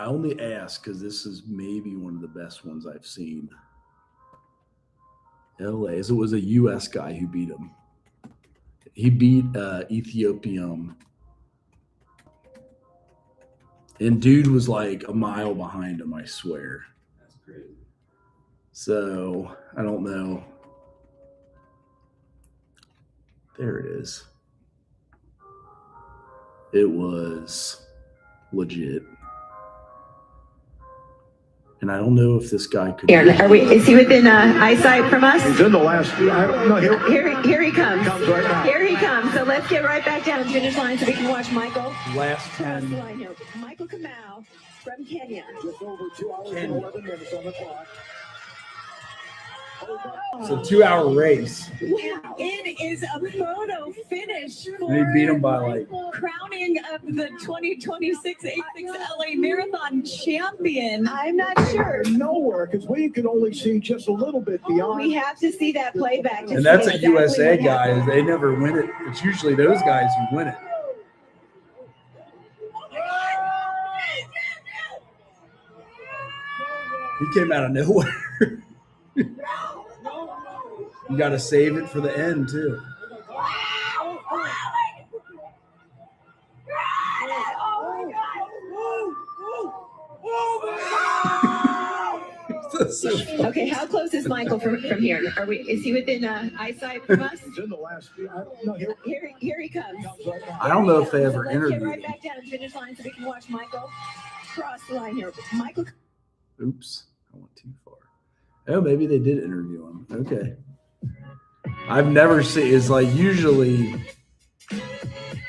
I only ask because this is maybe one of the best ones I've seen. LA. It was a U.S. guy who beat him. He beat Ethiopium, and dude was like a mile behind him. I swear. That's crazy. So I don't know. There it is. It was legit. And I don't know if this guy could. Is he within eyesight from us? He's in the last. No, Here he comes. Comes right now. Here he comes. So let's get right back down to the finish line so we can watch Michael. Last Cross the 10. line here. Michael Kamau from Kenya. Just over 2 hours and 11 minutes on the clock. It's a 2-hour race. It is a photo finish for And he beat him by like. crowning of the 2026 86 LA Marathon champion. I'm not sure. Nowhere, because we can only see just a little bit beyond. We have to see that playback. to And that's see a exactly USA what guy. happened. They never win it. It's usually those guys who win it. He came out of nowhere. You got to save it for the end too. So Okay, how close is Michael from here? Is he within eyesight from us? He's in the last. No, Here he comes. comes right now. I don't know if they So ever let's interviewed get right him. back down to the finish line so we can watch Michael cross the line here. Michael. Oops, I went too far. Oh, maybe they did interview him. Okay. I've never seen. It's like usually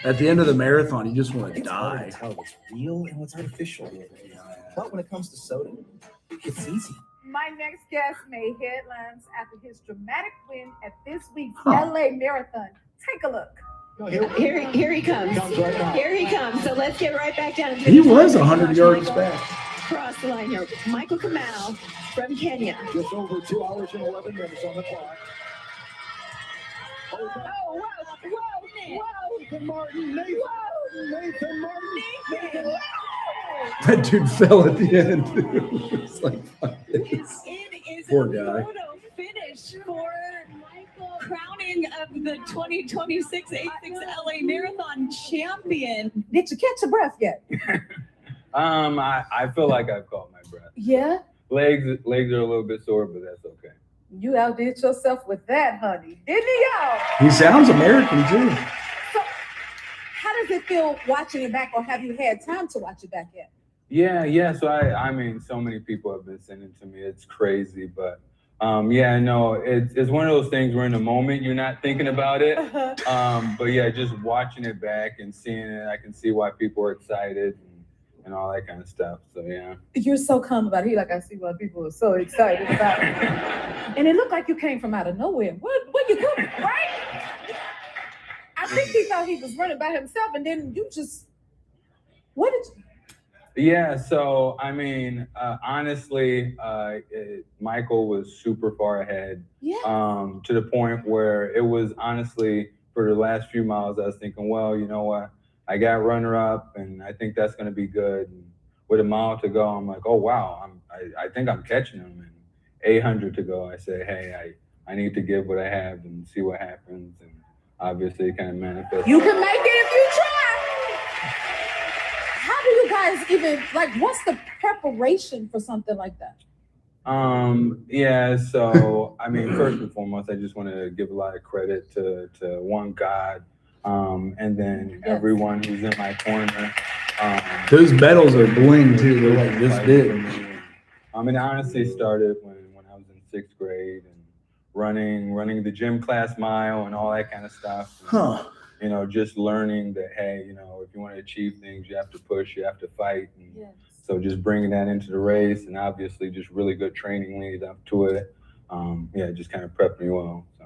at the end of the marathon, you just want to It's hard die. to tell what's real and what's artificial. But when it comes to soda, it's easy. My next guest made headlines after his dramatic win at this week's Huh. LA Marathon. Take a look. No, Here he comes. Comes right now. Here he comes. So let's get right back down to the He finish line was so we can 100 watch yards Michael back. cross the line here. Michael Kamau from Kenya. Just over 2 hours and 11 minutes on the clock. Oh, whoa. Nathan Martin. Nathan Martin. That dude fell at the end. It's like, fuck this. It is Poor a guy. photo finish for Michael crowning of the 2026 86 LA Marathon champion. Did you catch your breath yet? I feel like I've caught my breath. Yeah. Legs are a little bit sore, but that's okay. You outdid yourself with that, honey. Didn't you, y'all? He sounds American too. So, how does it feel watching it back, or have you had time to watch it back yet? Yeah. So I mean, so many people have been sending to me. It's crazy, but yeah, no, it's one of those things where in the moment you're not thinking about it. But yeah, just watching it back and seeing it, I can see why people are excited and all that kind of stuff. So yeah. You're so calm about it. I see why people are so excited about it. And it looked like you came from out of nowhere. Where you coming, right? I think he thought he was running by himself, and then you just, what did you? Yeah, so I mean, honestly, Michael was super far ahead. Yeah. To the point where it was honestly for the last few miles, I was thinking, well, you know what, I got runner up, and I think that's going to be good. And with a mile to go, I'm like, oh wow, I think I'm catching him. And 800 to go, I say, hey, I need to give what I have and see what happens. And obviously, it kind of manifests. You can make it if you try. How do you guys even, what's the preparation for something like that? Yeah, so I mean, first and foremost, I just want to give a lot of credit to one God, and then everyone who's in my corner. Those medals are bling too. They're like this big. It honestly started when I was in 6th grade and running the gym class mile and all that kind of stuff. Huh. You know, just learning that, hey, you know, if you want to achieve things, you have to push, you have to fight. And so just bringing that into the race, and obviously just really good training lead up to it. Just kind of prepped me well. So.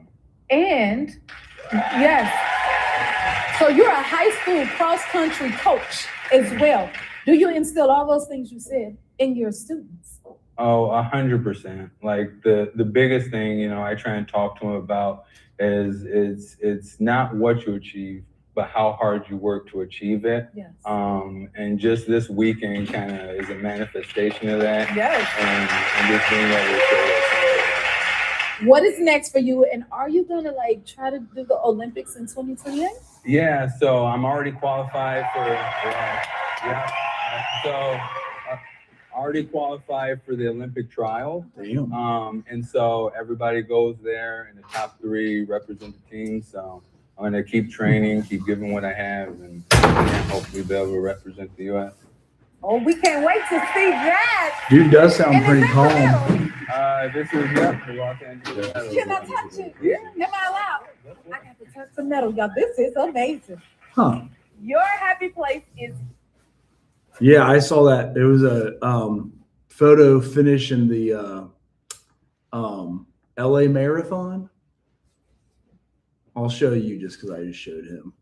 And yes, so you're a high school cross-country coach as well. Do you instill all those things you said in your students? Oh, 100%. Like the biggest thing, you know, I try and talk to them about is it's not what you achieve, but how hard you work to achieve it. Yes. And just this weekend kind of is a manifestation of that. Yes. And just being able to show that. What is next for you? And are you gonna like try to do the Olympics in 2028? Yeah, so I'm already qualified for, so already qualified for the Olympic trial. Damn. And so everybody goes there and the top 3 represent the team. So I'm gonna keep training, keep giving what I have, and hopefully be able to represent the U.S. Oh, we can't wait to see that. Dude does sound And pretty is that the calm. medal? This is the Los Angeles medal. Can I touch it? Yeah. Am I allowed? I got to touch the medal, y'all. This is amazing. Huh. Your happy place is Yeah, I saw that. It was a photo finish in the LA Marathon. I'll show you just because I just showed him.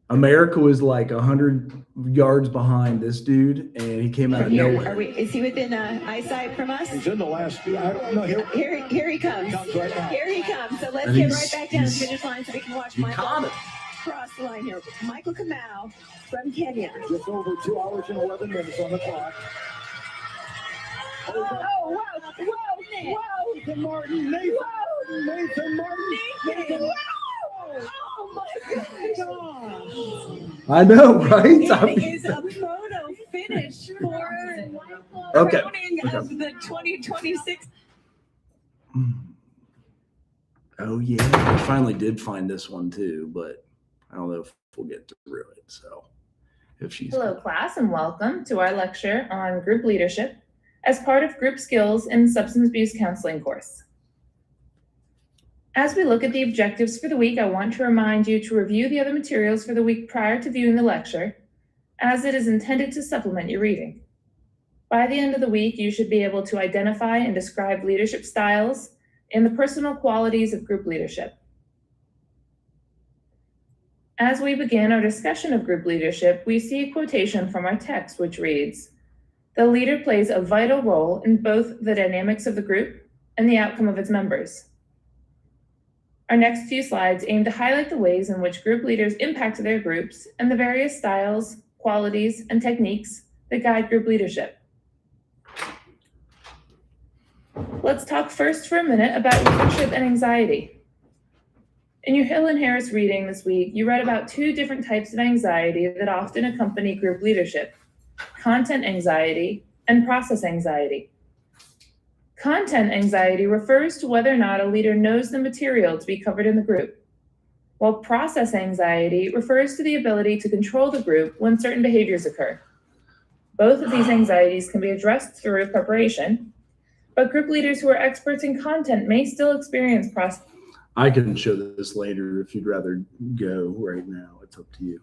America was like 100 yards behind this dude, and he came out of nowhere. Is he within eyesight from us? He's in the last few. I don't know. Here he comes. Comes right now. Here he comes. So let's And get he's- right back down to the he's- finish line so we can watch You Michael caught it. cross the line here. Michael Kamau from Kenya. Just over 2 hours and 11 minutes on the clock. Oh, whoa, whoa, Nathan Martin. Nathan Martin. Nathan. Oh my gosh. I know, right? It is a photo finish for Okay. crowning of the 2026. Oh yeah, I finally did find this one too, but I don't know if we'll get through it. So, if she's Hello, class, and welcome to our lecture on group leadership as part of Group Skills in Substance Abuse Counseling course. As we look at the objectives for the week, I want to remind you to review the other materials for the week prior to viewing the lecture, as it is intended to supplement your reading. By the end of the week, you should be able to identify and describe leadership styles and the personal qualities of group leadership. As we begin our discussion of group leadership, we see a quotation from our text which reads, "The leader plays a vital role in both the dynamics of the group and the outcome of its members." Our next few slides aim to highlight the ways in which group leaders impact their groups and the various styles, qualities, and techniques that guide group leadership. Let's talk first for a minute about leadership and anxiety. In your Hill and Harris reading this week, you read about 2 different types of anxiety that often accompany group leadership: content anxiety and process anxiety. Content anxiety refers to whether or not a leader knows the material to be covered in the group, while process anxiety refers to the ability to control the group when certain behaviors occur. Both of these anxieties can be addressed through preparation, but group leaders who are experts in content may still experience process. I can show this later if you'd rather go right now. It's up to you.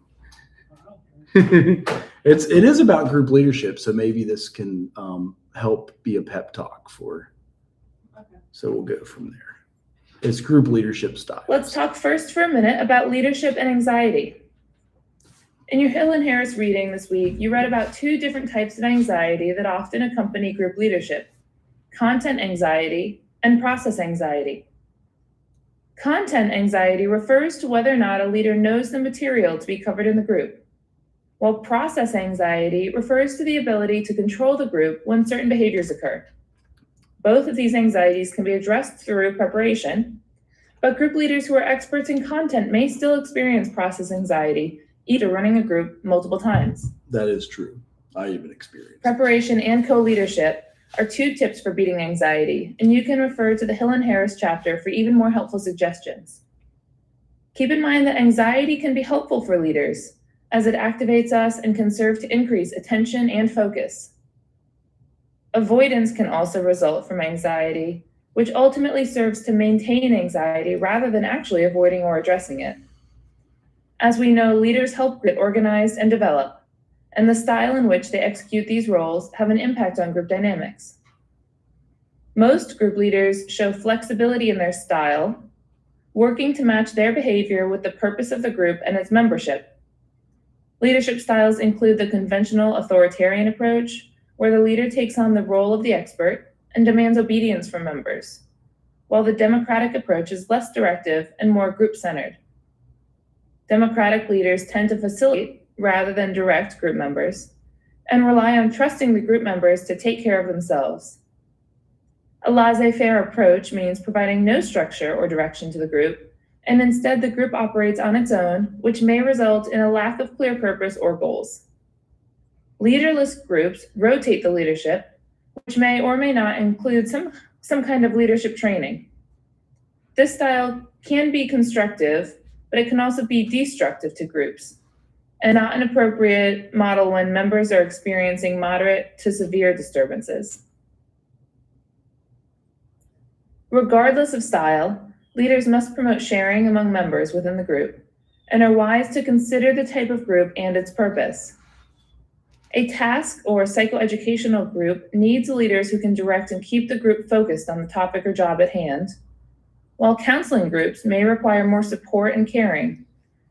It is about group leadership, so maybe this can help be a pep talk for. So we'll go from there. It's group leadership style. Let's talk first for a minute about leadership and anxiety. In your Hill and Harris reading this week, you read about 2 different types of anxiety that often accompany group leadership: content anxiety and process anxiety. Content anxiety refers to whether or not a leader knows the material to be covered in the group, while process anxiety refers to the ability to control the group when certain behaviors occur. Both of these anxieties can be addressed through preparation, but group leaders who are experts in content may still experience process anxiety, either running a group multiple times. That is true. I even experienced. Preparation and co-leadership are 2 tips for beating anxiety, and you can refer to the Hill and Harris chapter for even more helpful suggestions. Keep in mind that anxiety can be helpful for leaders, as it activates us and can serve to increase attention and focus. Avoidance can also result from anxiety, which ultimately serves to maintain anxiety rather than actually avoiding or addressing it. As we know, leaders help get organized and develop, and the style in which they execute these roles have an impact on group dynamics. Most group leaders show flexibility in their style, working to match their behavior with the purpose of the group and its membership. Leadership styles include the conventional authoritarian approach, where the leader takes on the role of the expert and demands obedience from members, while the democratic approach is less directive and more group-centered. democratic leaders tend to facilitate rather than direct group members and rely on trusting the group members to take care of themselves. A laissez-faire approach means providing no structure or direction to the group, and instead the group operates on its own, which may result in a lack of clear purpose or goals. Leaderless groups rotate the leadership, which may or may not include some kind of leadership training. This style can be constructive, but it can also be destructive to groups, and not an appropriate model when members are experiencing moderate to severe disturbances. Regardless of style, leaders must promote sharing among members within the group and are wise to consider the type of group and its purpose. A task or psychoeducational group needs leaders who can direct and keep the group focused on the topic or job at hand, while counseling groups may require more support and caring,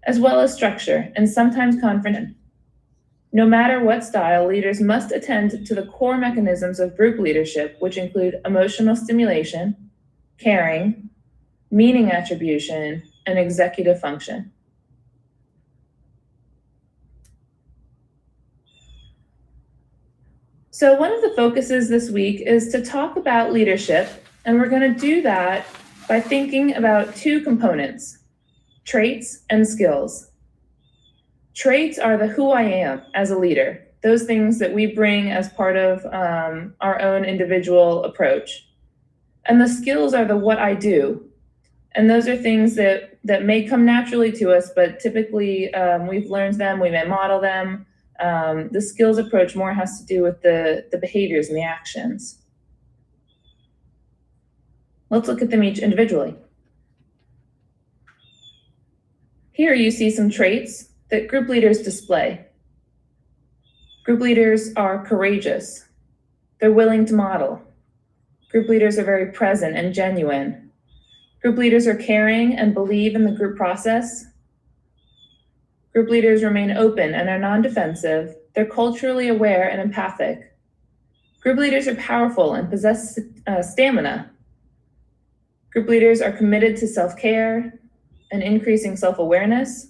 as well as structure and sometimes confrontation. No matter what style, leaders must attend to the core mechanisms of group leadership, which include emotional stimulation, caring, meaning attribution, and executive function. So one of the focuses this week is to talk about leadership, and we're going to do that by thinking about two components, traits and skills. Traits are the who I am as a leader, those things that we bring as part of our own individual approach. And the skills are the what I do. And those are things that may come naturally to us, but typically we've learned them, we may model them. The skills approach more has to do with the behaviors and the actions. Let's look at them each individually. Here you see some traits that group leaders display. Group leaders are courageous. They're willing to model. Group leaders are very present and genuine. Group leaders are caring and believe in the group process. Group leaders remain open and are non-defensive. They're culturally aware and empathic. Group leaders are powerful and possess stamina. Group leaders are committed to self-care and increasing self-awareness.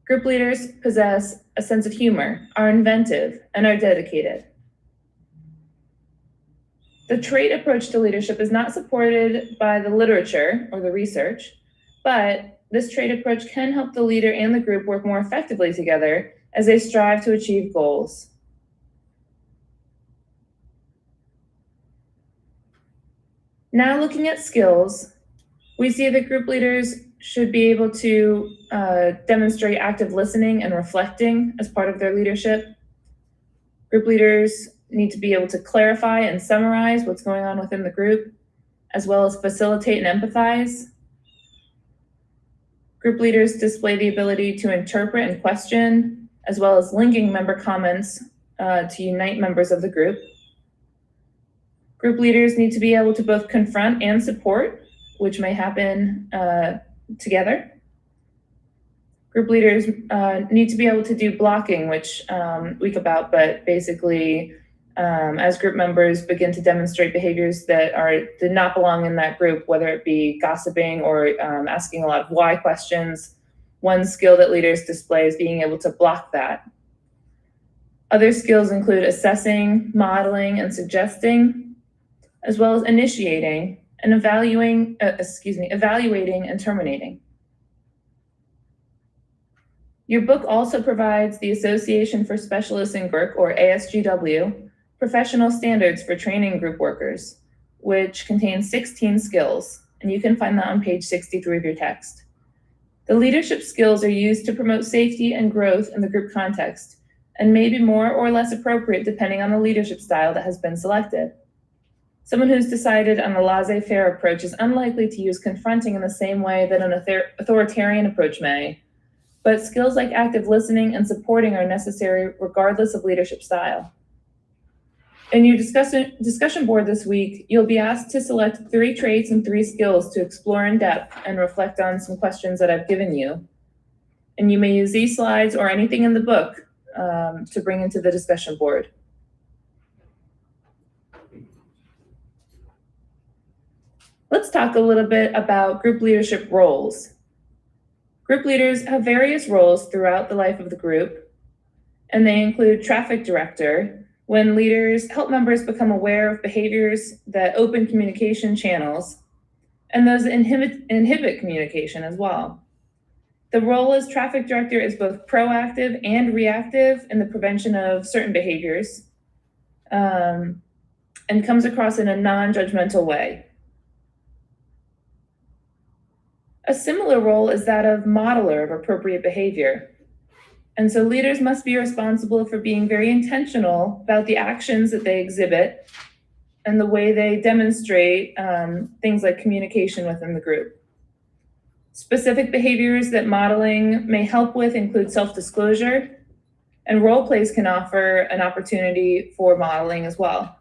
Group leaders possess a sense of humor, are inventive, and are dedicated. The trait approach to leadership is not supported by the literature or the research, but this trait approach can help the leader and the group work more effectively together as they strive to achieve goals. Now looking at skills, we see that group leaders should be able to demonstrate active listening and reflecting as part of their leadership. Group leaders need to be able to clarify and summarize what's going on within the group, as well as facilitate and empathize. Group leaders display the ability to interpret and question, as well as linking member comments to unite members of the group. Group leaders need to be able to both confront and support, which may happen together. Group leaders need to be able to do blocking, which we talk about, but basically as group members begin to demonstrate behaviors that did not belong in that group, whether it be gossiping or asking a lot of why questions, one skill that leaders display is being able to block that. Other skills include assessing, modeling, and suggesting, as well as initiating and evaluating and terminating. Your book also provides the Association for Specialists in GRIC, or ASGW, professional standards for training group workers, which contains 16 skills, and you can find that on page 63 of your text. The leadership skills are used to promote safety and growth in the group context, and may be more or less appropriate depending on the leadership style that has been selected. Someone who's decided on a laissez-faire approach is unlikely to use confronting in the same way that an authoritarian approach may, but skills like active listening and supporting are necessary regardless of leadership style. In your discussion board this week, you'll be asked to select 3 traits and 3 skills to explore in depth and reflect on some questions that I've given you. And you may use these slides or anything in the book to bring into the discussion board. Let's talk a little bit about group leadership roles. Group leaders have various roles throughout the life of the group, and they include traffic director, when leaders help members become aware of behaviors that open communication channels, and those that inhibit communication as well. The role as traffic director is both proactive and reactive in the prevention of certain behaviors, and comes across in a non-judgmental way. A similar role is that of modeler of appropriate behavior. And so leaders must be responsible for being very intentional about the actions that they exhibit and the way they demonstrate things like communication within the group. Specific behaviors that modeling may help with include self-disclosure, and role plays can offer an opportunity for modeling as well.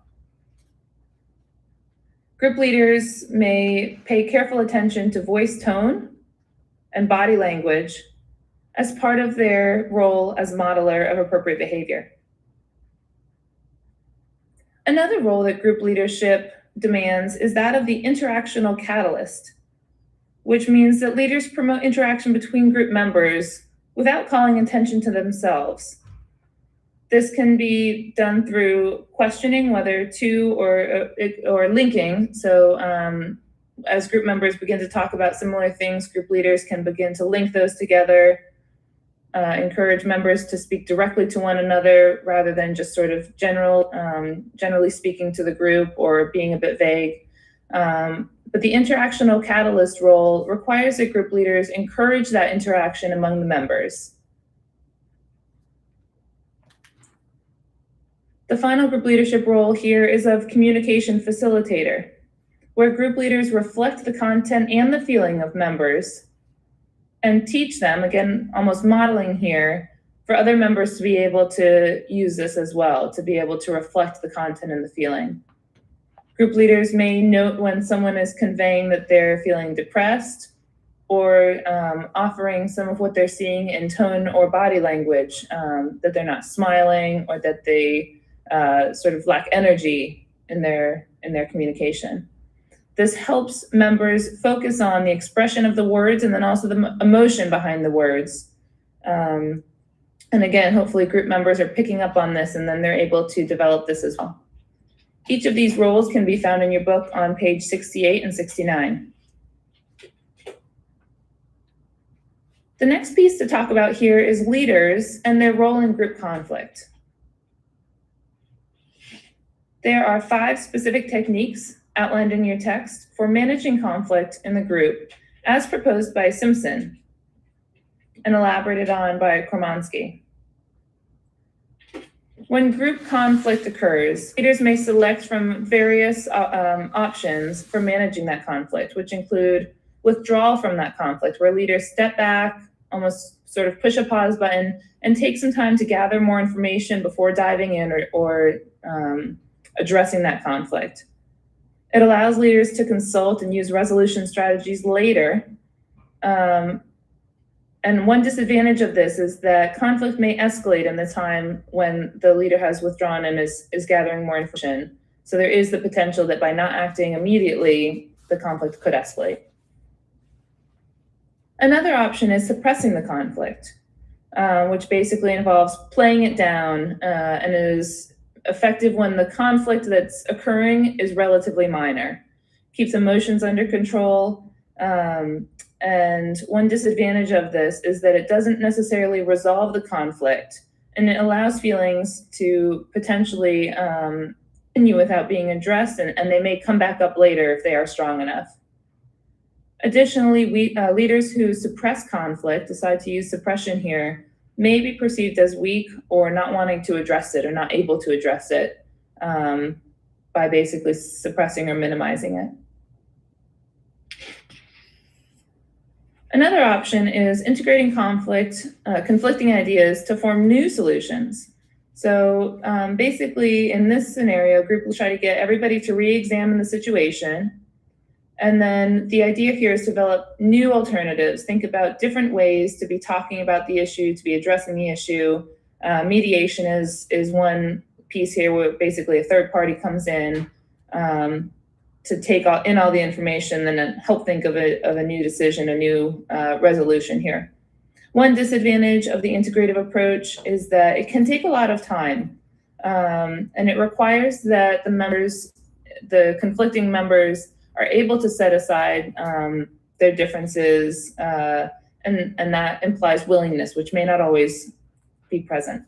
Group leaders may pay careful attention to voice tone and body language as part of their role as modeler of appropriate behavior. Another role that group leadership demands is that of the interactional catalyst, which means that leaders promote interaction between group members without calling attention to themselves. This can be done through questioning whether to or linking. So as group members begin to talk about similar things, group leaders can begin to link those together, encourage members to speak directly to one another rather than just sort of generally speaking to the group or being a bit vague. But the interactional catalyst role requires that group leaders encourage that interaction among the members. The final group leadership role here is of communication facilitator, where group leaders reflect the content and the feeling of members and teach them, again, almost modeling here, for other members to be able to use this as well, to be able to reflect the content and the feeling. Group leaders may note when someone is conveying that they're feeling depressed or offering some of what they're seeing in tone or body language, that they're not smiling or that they sort of lack energy in their communication. This helps members focus on the expression of the words and then also the emotion behind the words. And again, hopefully group members are picking up on this and then they're able to develop this as well. Each of these roles can be found in your book on page 68 and 69. The next piece to talk about here is leaders and their role in group conflict. There are 5 specific techniques outlined in your text for managing conflict in the group, as proposed by Simpson and elaborated on by Kromansky. When group conflict occurs, leaders may select from various options for managing that conflict, which include withdrawal from that conflict, where leaders step back, almost sort of push a pause button, and take some time to gather more information before diving in or addressing that conflict. It allows leaders to consult and use resolution strategies later. And one disadvantage of this is that conflict may escalate in the time when the leader has withdrawn and is gathering more information. So there is the potential that by not acting immediately, the conflict could escalate. Another option is suppressing the conflict, which basically involves playing it down and is effective when the conflict that's occurring is relatively minor, keeps emotions under control. And one disadvantage of this is that it doesn't necessarily resolve the conflict, and it allows feelings to potentially continue without being addressed, and they may come back up later if they are strong enough. Additionally, leaders who suppress conflict, decide to use suppression here, may be perceived as weak or not wanting to address it or not able to address it by basically suppressing or minimizing it. Another option is integrating conflicting ideas to form new solutions. So basically in this scenario, group will try to get everybody to re-examine the situation. And then the idea here is to develop new alternatives, think about different ways to be talking about the issue, to be addressing the issue. Mediation is one piece here where basically a third party comes in take in all the information and then help think of a new decision, a new resolution here. One disadvantage of the integrative approach is that it can take a lot of time, and it requires that the conflicting members are able to set aside their differences, and that implies willingness, which may not always be present.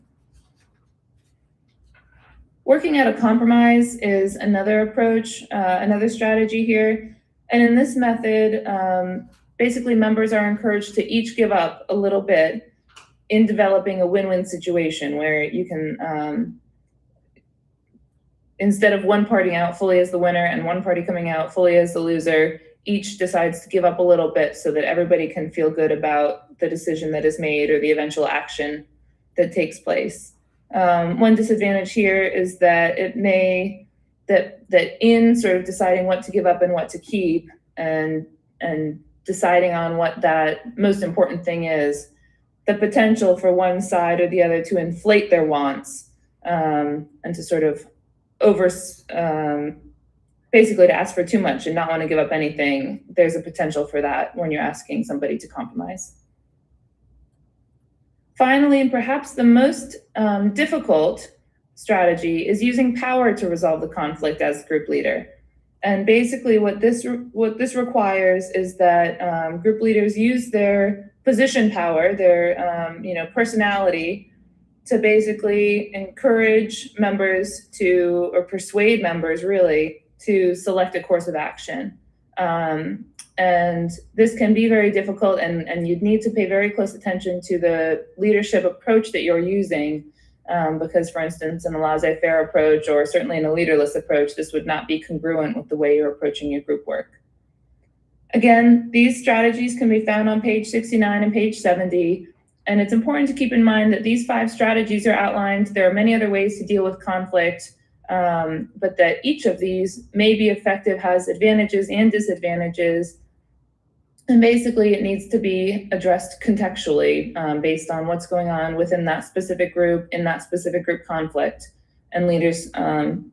Working out a compromise is another approach, another strategy here. And in this method, basically members are encouraged to each give up a little bit in developing a win-win situation where you can, instead of one party out fully as the winner and one party coming out fully as the loser, each decides to give up a little bit so that everybody can feel good about the decision that is made or the eventual action that takes place. One disadvantage here is that that in sort of deciding what to give up and what to keep and deciding on what that most important thing is, the potential for one side or the other to inflate their wants, and to sort of basically to ask for too much and not want to give up anything. There's a potential for that when you're asking somebody to compromise. Finally, and perhaps the most difficult strategy is using power to resolve the conflict as group leader. And basically what this requires is that group leaders use their position power, their personality, to basically encourage members to, or persuade members really, to select a course of action. And this can be very difficult, and you'd need to pay very close attention to the leadership approach that you're using, because, for instance, in a laissez-faire approach, or certainly in a leaderless approach, this would not be congruent with the way you're approaching your group work. Again, these strategies can be found on page 69 and page 70, and it's important to keep in mind that these 5 strategies are outlined. There are many other ways to deal with conflict, but that each of these may be effective, has advantages and disadvantages. And basically, it needs to be addressed contextually, based on what's going on within that specific group, in that specific group conflict. And leaders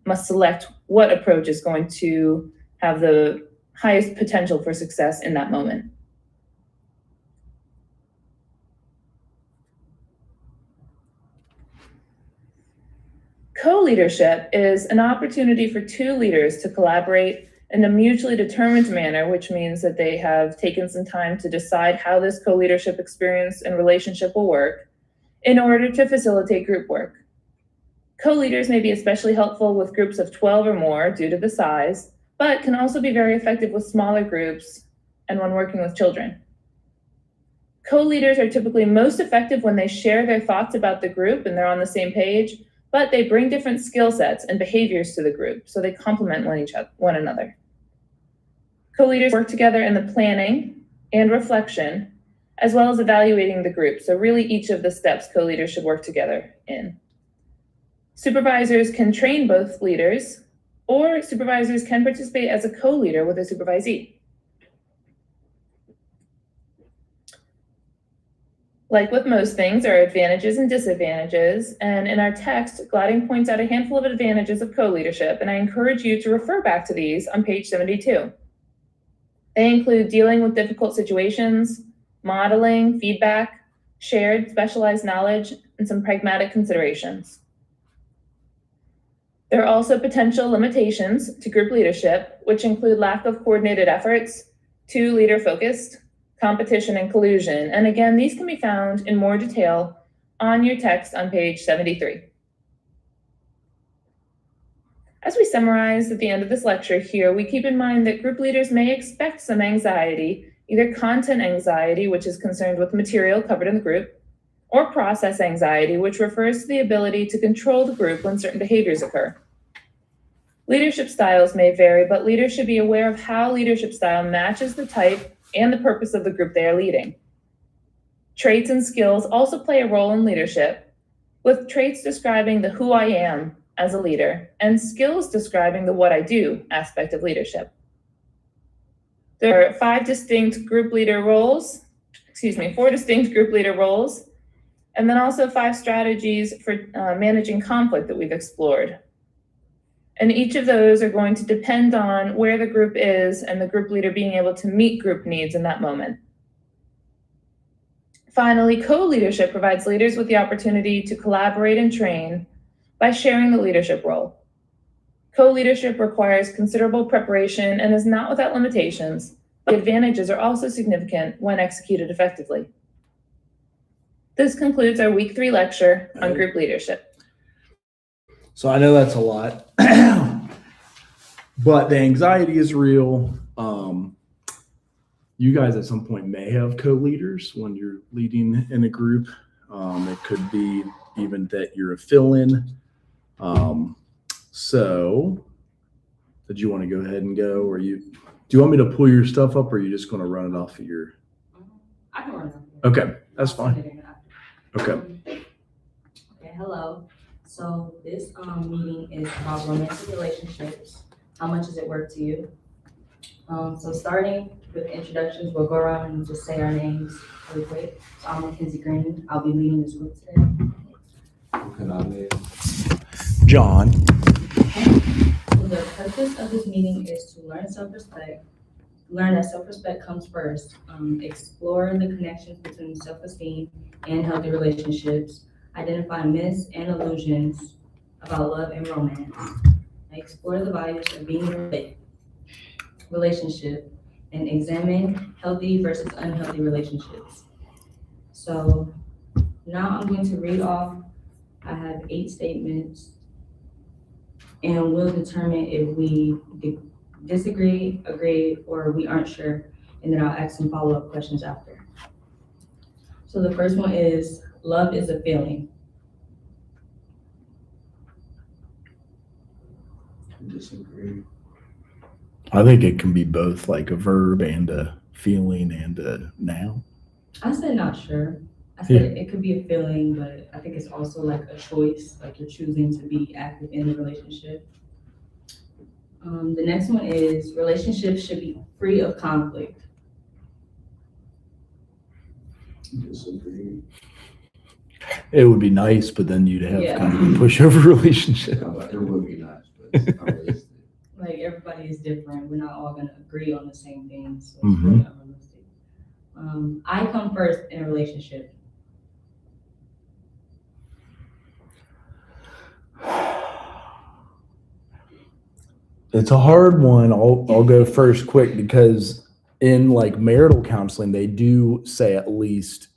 must select what approach is going to have the highest potential for success in that moment. Co-leadership is an opportunity for 2 leaders to collaborate in a mutually determined manner, which means that they have taken some time to decide how this co-leadership experience and relationship will work in order to facilitate group work. Co-leaders may be especially helpful with groups of 12 or more due to the size, but can also be very effective with smaller groups and when working with children. Co-leaders are typically most effective when they share their thoughts about the group and they're on the same page, but they bring different skill sets and behaviors to the group, so they complement one another. Co-leaders work together in the planning and reflection, as well as evaluating the group. So really each of the steps co-leaders should work together in. Supervisors can train both leaders, or supervisors can participate as a co-leader with a supervisee. Like with most things, there are advantages and disadvantages, and in our text, Gladding points out a handful of advantages of co-leadership, and I encourage you to refer back to these on page 72. They include dealing with difficult situations, modeling, feedback, shared specialized knowledge, and some pragmatic considerations. There are also potential limitations to group leadership, which include lack of coordinated efforts, too leader-focused, competition, and collusion. And again, these can be found in more detail on your text on page 73. As we summarize at the end of this lecture here, we keep in mind that group leaders may expect some anxiety, either content anxiety, which is concerned with material covered in the group, or process anxiety, which refers to the ability to control the group when certain behaviors occur. Leadership styles may vary, but leaders should be aware of how leadership style matches the type and the purpose of the group they are leading. Traits and skills also play a role in leadership, with traits describing the who I am as a leader and skills describing the what I do aspect of leadership. There are 4 distinct group leader roles, and then also 5 strategies for managing conflict that we've explored. And each of those are going to depend on where the group is and the group leader being able to meet group needs in that moment. Finally, co-leadership provides leaders with the opportunity to collaborate and train by sharing the leadership role. Co-leadership requires considerable preparation and is not without limitations. The advantages are also significant when executed effectively. This concludes our week 3 lecture on group leadership. So I know that's a lot, but the anxiety is real. You guys at some point may have co-leaders when you're leading in a group. It could be even that you're a fill-in. So did you want to go ahead and go, or do you want me to pull your stuff up, or are you just going to run it off of your? I can run it. Okay, that's fine. Okay. Okay, hello. So this meeting is about romantic relationships. How much is it worth to you? So starting with introductions, we'll go around and just say our names really quick. So I'm Mackenzie Green. I'll be leading this group today. John. The purpose of this meeting is to learn self-respect. Learn that self-respect comes first. Explore the connections between self-esteem and healthy relationships. Identify myths and illusions about love and romance. Explore the values of being in a relationship and examine healthy versus unhealthy relationships. So now I'm going to read off. I have 8 statements, and we'll determine if we disagree, agree, or we aren't sure, and then I'll ask some follow-up questions after. So the first one is, love is a feeling. Disagree. I think it can be both, like a verb and a feeling and a noun. I said not sure. I said it could be a feeling, but I think it's also like a choice, like you're choosing to be active in the relationship. The next one is, relationships should be free of conflict. Disagree. It would be nice, but then you'd have Yeah. kind of a pushover relationship. It would be nice, but it's not realistic. Like everybody is different. We're not all gonna agree on the same things. So it's Mhm. really unrealistic. I come first in a relationship. It's a hard one. I'll go first quick because in like marital counseling, they do say at least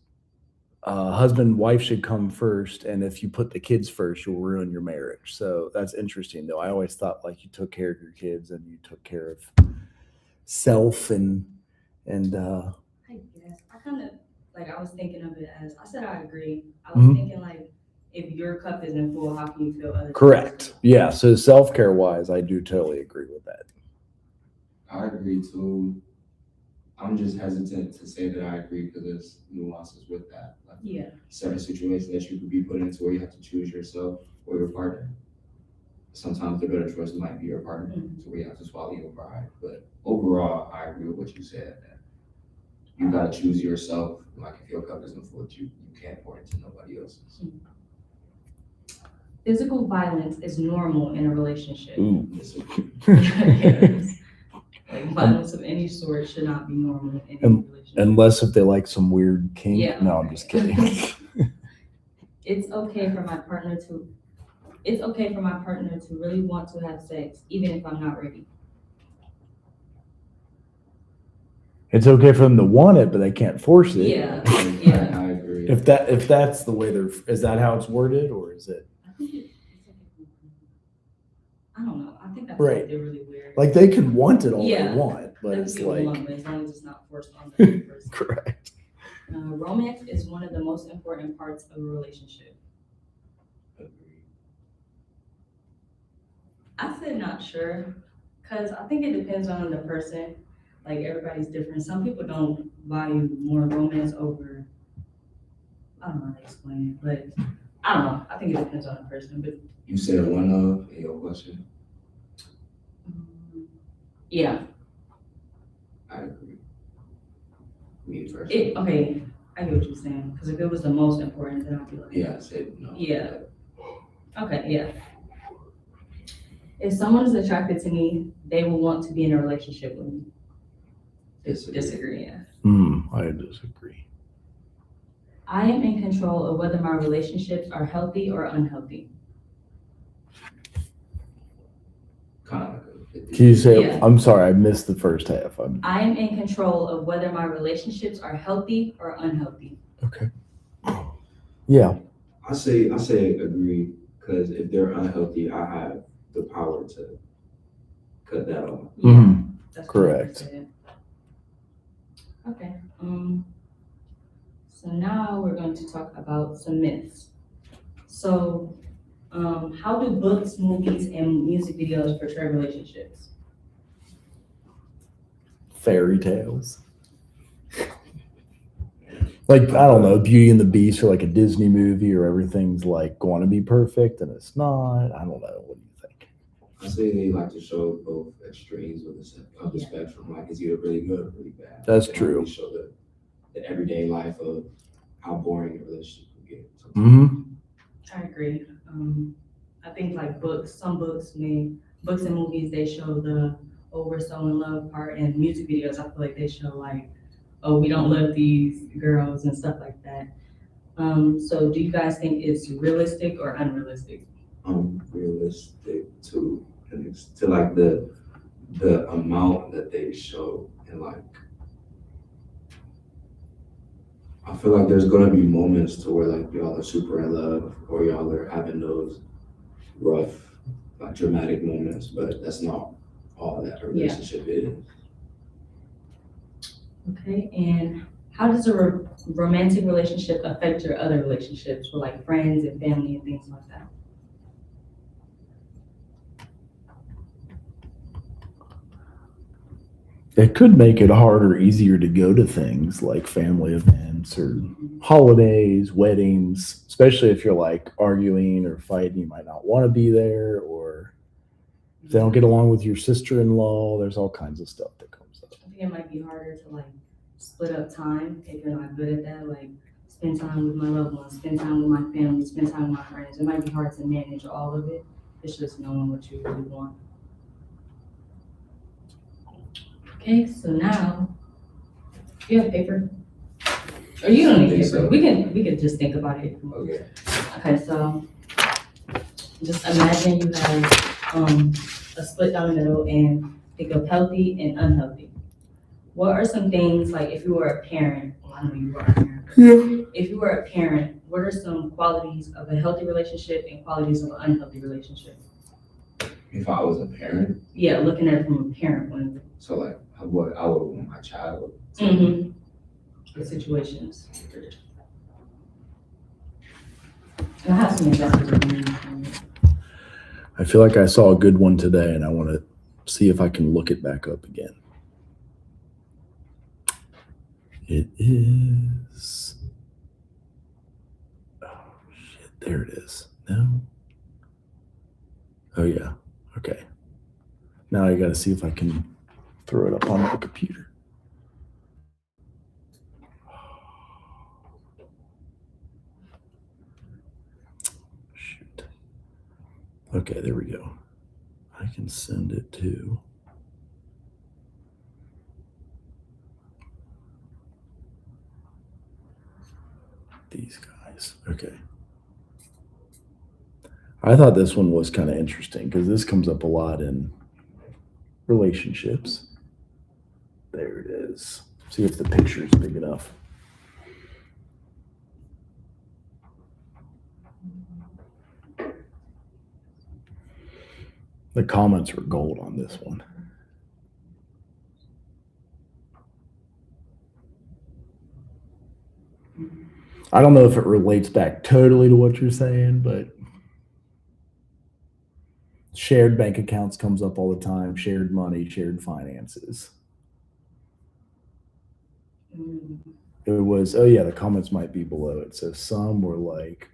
husband and wife should come first. And if you put the kids first, you'll ruin your marriage. So that's interesting though. I always thought like you took care of your kids and you took care of self and I guess I kind of like, I was thinking of it as, I said I agree. I was thinking like, if your cup isn't full, how can you fill other? correct. Yeah. So self-care wise, I do totally agree with that. I agree too. I'm just hesitant to say that I agree because there's nuances with that. Like Yeah. certain situations that you could be put into where you have to choose yourself or your partner. Sometimes the better choice might be your partner, so we have to swallow your pride. But overall, I agree with what you said. That you gotta choose yourself. Like if your cup isn't full, you can't pour into nobody else's. Physical violence is normal in a relationship. Ooh. Yes. Like violence of any sort should not be normal in any relationship. Unless if they like some weird kink. Yeah. No, I'm just kidding. It's okay for my partner to really want to have sex, even if I'm not ready. It's okay for them to want it, but they can't force it. Yeah. I agree. If that's the way is that how it's worded, or is it? I think I don't know. I think that's Right. like, they're really weird. Like they can want it all Yeah. they want, but Other it's people like want it, as long as it's not forced on the other person. correct. Romance is one of the most important parts of a relationship. I said not sure, because I think it depends on the person. Like everybody's different. Some people don't value more romance over, I don't know how to explain it, but I don't know. I think it depends on the person. But You said one of in your question. yeah, I agree. Me personally. okay, I get what you're saying. Because if it was the most important, then I'd be like, Yeah, I said no. Yeah. Okay, yeah. If someone is attracted to me, they will want to be in a relationship with me. Disagree, yeah. I disagree. I am in control of whether my relationships are healthy or unhealthy. Kind of like a Can you say? Yeah. I'm sorry, I missed the first half. I am in control of whether my relationships are healthy or unhealthy. Okay. Yeah. I say agree, because if they're unhealthy, I have the power to cut that off. Mhm. That's what I Correct. said. Okay. So now we're going to talk about some myths. So, how do books, movies, and music videos portray relationships? Fairy tales. Like, I don't know, Beauty and the Beast or like a Disney movie or everything's like going to be perfect and it's not. I don't know. What do you think? I say they like to show both extremes of the Yeah. spectrum. Like it's either really good or really bad. That's They don't true. really show the everyday life of how boring a relationship can get. Mm-hmm. I agree. I think like books and movies, they show the "oh, we're so in love" part, and music videos, I feel like they show like, "oh, we don't love these girls" and stuff like that. So do you guys think it's realistic or unrealistic? Realistic to like the amount that they show, and like I feel like there's gonna be moments to where like y'all are super in love or y'all are having those rough, like dramatic moments, but that's not all that a relationship is. Okay, and how does a romantic relationship affect your other relationships with like friends and family and things like that? It could make it harder, or easier to go to things like family events or holidays, weddings, especially if you're like arguing or fighting, you might not want to be there, or if they don't get along with your sister-in-law, there's all kinds of stuff that comes up. I think it might be harder to like split up time if you're not good at that, like spend time with my loved ones, spend time with my family, spend time with my friends. It might be hard to manage all of it. It's just knowing what you really want. Okay, so now, do you have paper? Or you don't need think paper. so. We can just think about it. Okay. Okay, so just imagine you have a split down the middle and think of healthy and unhealthy. What are some things, like if you were a parent, well, I know you are a parent. Yeah. If you were a parent, what are some qualities of a healthy relationship and qualities of an unhealthy relationship? If I was a parent, Yeah, looking at it from a parent point of view. so like what I would want my child to Mm-hmm. The situations. And I have some examples of things. I feel like I saw a good one today and I want to see if I can look it back up again. It is. Oh, shit. There it is. No. Oh, yeah. Okay. Now I got to see if I can throw it up on the computer. Shoot. Okay, there we go. I can send it to. These guys. Okay. I thought this one was kind of interesting because this comes up a lot in relationships. There it is. See if the picture is big enough. The comments were gold on this one. I don't know if it relates back totally to what you're saying, but shared bank accounts comes up all the time, shared money, shared finances. It was, oh yeah, the comments might be below it. So some were like,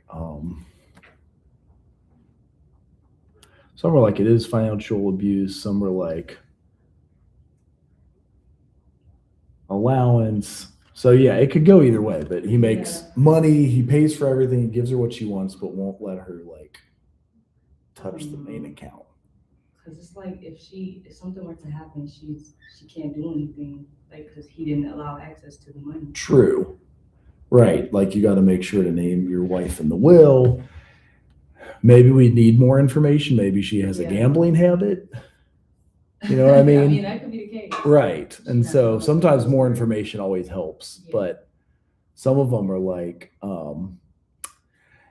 it is financial abuse. Some were like allowance. So yeah, it could go either way, but he makes money, he pays for everything, he gives her what she wants, but won't let her like touch the main account. Cause it's like if something were to happen, she can't do anything, like, cause he didn't allow access to the money. True. Right. Like you got to make sure to name your wife in the will. Maybe we need more information. Maybe she has a Yeah. gambling habit. You know what I mean? That could be the case. Right. And Yeah. so sometimes more information always helps, Yeah. but some of them are like,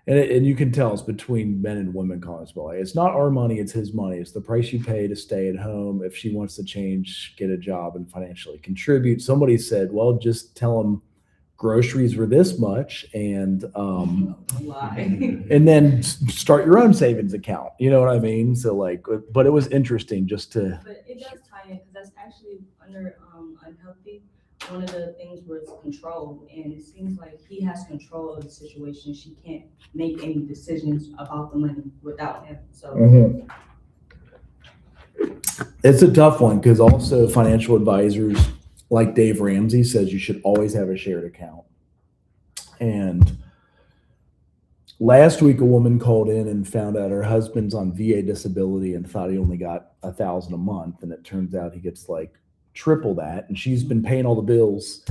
and you can tell it's between men and women constantly. Like, it's not our money, it's his money. It's the price you pay to stay at home. If she wants to change, get a job and financially contribute. Somebody said, well, just tell him groceries were this much and Why? and then start your own savings account. You know what I mean? So like, but it was interesting just to, But it does tie in, because that's actually under unhealthy. One of the things was control, and it seems like he has control of the situation. She can't make any decisions about the money without him. So it's a tough one because also financial advisors like Dave Ramsey says you should always have a shared account. And last week, a woman called in and found out her husband's on VA disability and thought he only got $1,000 a month. And it turns out he gets like triple that. And she's been paying all the bills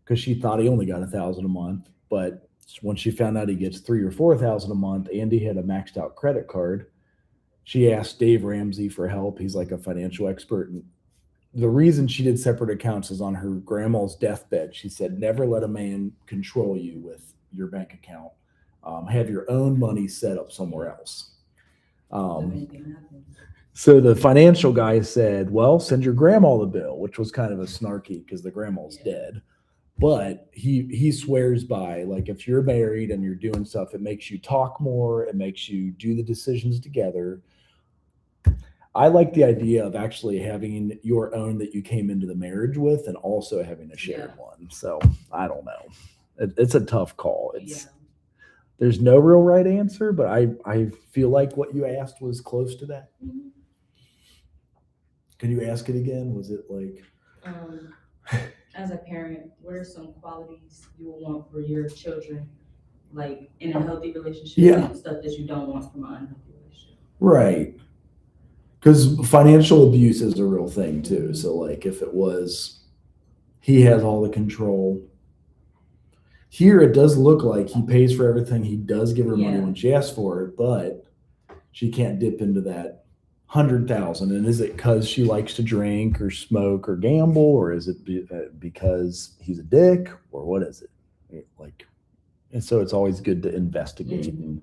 because she thought he only got $1,000 a month. But when she found out he gets $3,000 or $4,000 a month, and he had a maxed out credit card, she asked Dave Ramsey for help. He's like a financial expert. And the reason she did separate accounts is on her grandma's deathbed. She said, never let a man control you with your bank account. Have your own money set up somewhere else. if anything happens. So the financial guy said, well, send your grandma the bill, which was kind of a snarky because the grandma's dead. But he swears by, like, if you're married and you're doing stuff, it makes you talk more. It makes you do the decisions together. I like the idea of actually having your own that you came into the marriage with and also having a shared one. So I don't know. It's a tough call. There's no real right answer, but I feel like what you asked was close to that. Mhm. Can you ask it again? Was it like? As a parent, what are some qualities you would want for your children, like in a healthy relationship, Yeah. and stuff that you don't want from an unhealthy relationship? Right. Because financial abuse is a real thing too. So like if it was, he has all the control. Here it does look like he pays for everything. He does give her money Yeah. when she asks for it, but she can't dip into that 100,000. And is it because she likes to drink or smoke or gamble, or is it because he's a dick, or what is it? Like, and so it's always good to investigate. And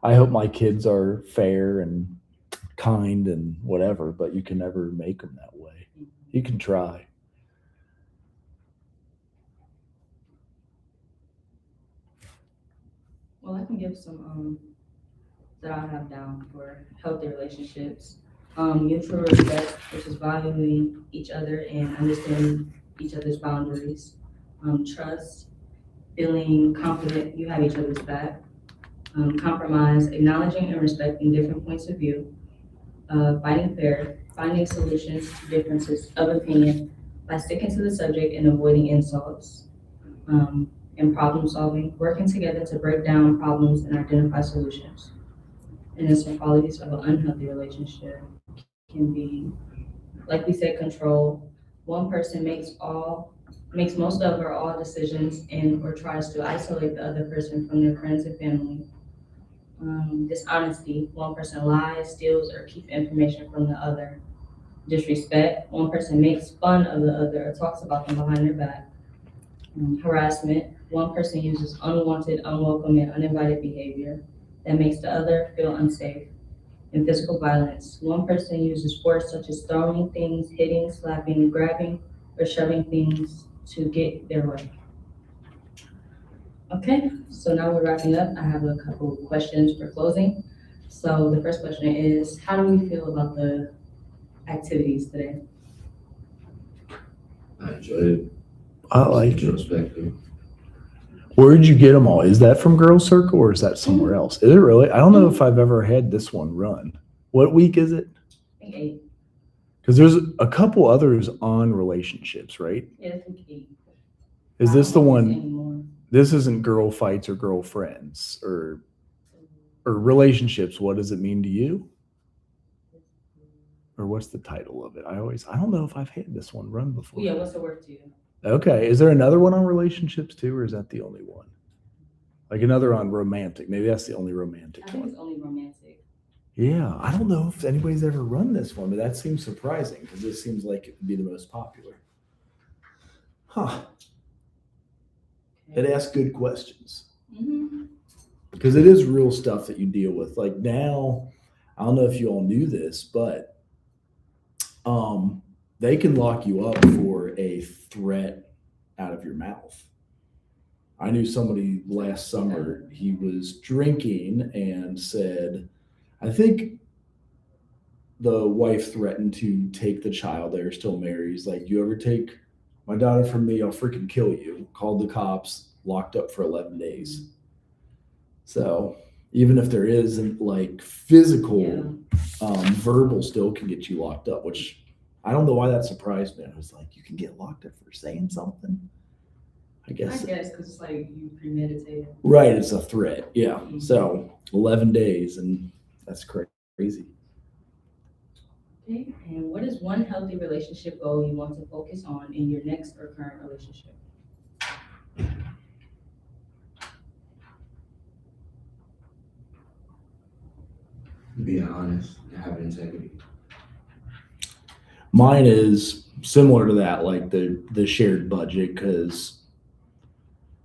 I hope my kids are fair and kind and whatever, but you can never make them that way. You can try. Well, I can give some that I have down for healthy relationships. Mutual respect, which is valuing each other and understanding each other's boundaries. Trust, feeling confident you have each other's back. Compromise, acknowledging and respecting different points of view. Fighting fair, finding solutions to differences of opinion by sticking to the subject and avoiding insults. And problem solving, working together to break down problems and identify solutions. And then some qualities of an unhealthy relationship can be, like we said, control. One person makes most of or all decisions and or tries to isolate the other person from their friends and family. Dishonesty, one person lies, steals, or keeps information from the other. Disrespect, one person makes fun of the other or talks about them behind their back. Harassment, one person uses unwanted, unwelcome, and uninvited behavior that makes the other feel unsafe. And physical violence, one person uses force such as throwing things, hitting, slapping, grabbing, or shoving things to get their way. Okay, so now we're wrapping up. I have a couple of questions for closing. So the first question is, how do we feel about the activities today? I enjoyed it. I like it. Introspective. Where did you get them all? Is that from Girls Circle or is that somewhere else? Is it really? I don't know if I've ever had this one run. What week is it? I think 8. Because there's a couple others on relationships, right? Yeah, I think 8. Is this the one? Anymore. This isn't girl fights or girlfriends or relationships. What does it mean to you? or what's the title of it? I don't know if I've had this one run before. Yeah, what's the word to you? Okay. Is there another one on relationships too, or is that the only one? Like another on romantic. Maybe that's the only romantic I think one. it's only romantic. Yeah. I don't know if anybody's ever run this one, but that seems surprising because this seems like it would be the most popular. Huh. It asks good questions. Mm-hmm. Because it is real stuff that you deal with. Like now, I don't know if you all knew this, but they can lock you up for a threat out of your mouth. I knew somebody last summer, he was drinking and said, I think the wife threatened to take the child. They're still married. He's like, you ever take my daughter from me, I'll freaking kill you. Called the cops, locked up for 11 days. So even if there isn't like physical, verbal still can get you locked up, which I don't know why that surprised me. I was like, you can get locked up for saying something? I guess because it's like you premeditated. Right, it's a threat. Yeah. So 11 days, and that's crazy. Okay. And what is one healthy relationship goal you want to focus on in your next or current relationship? Being honest and having integrity. Mine is similar to that, like the shared budget, because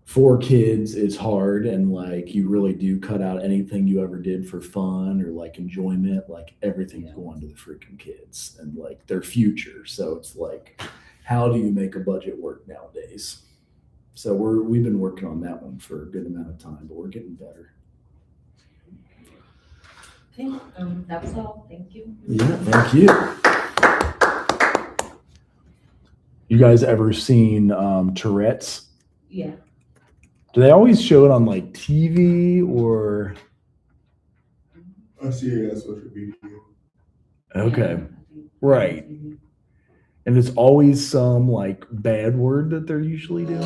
4 kids is hard, and like you really do cut out anything you ever did for fun or like enjoyment. Like everything's going to the freaking kids and like their future. So it's like, how do you make a budget work nowadays? So we've been working on that one for a good amount of time, but we're getting better. Okay, that was all. Thank you. Yeah, thank you. You guys ever seen Tourette's? Yeah. Do they always show it on like TV or? I see it on social media. Okay, right. And it's always some like bad word that they're usually doing.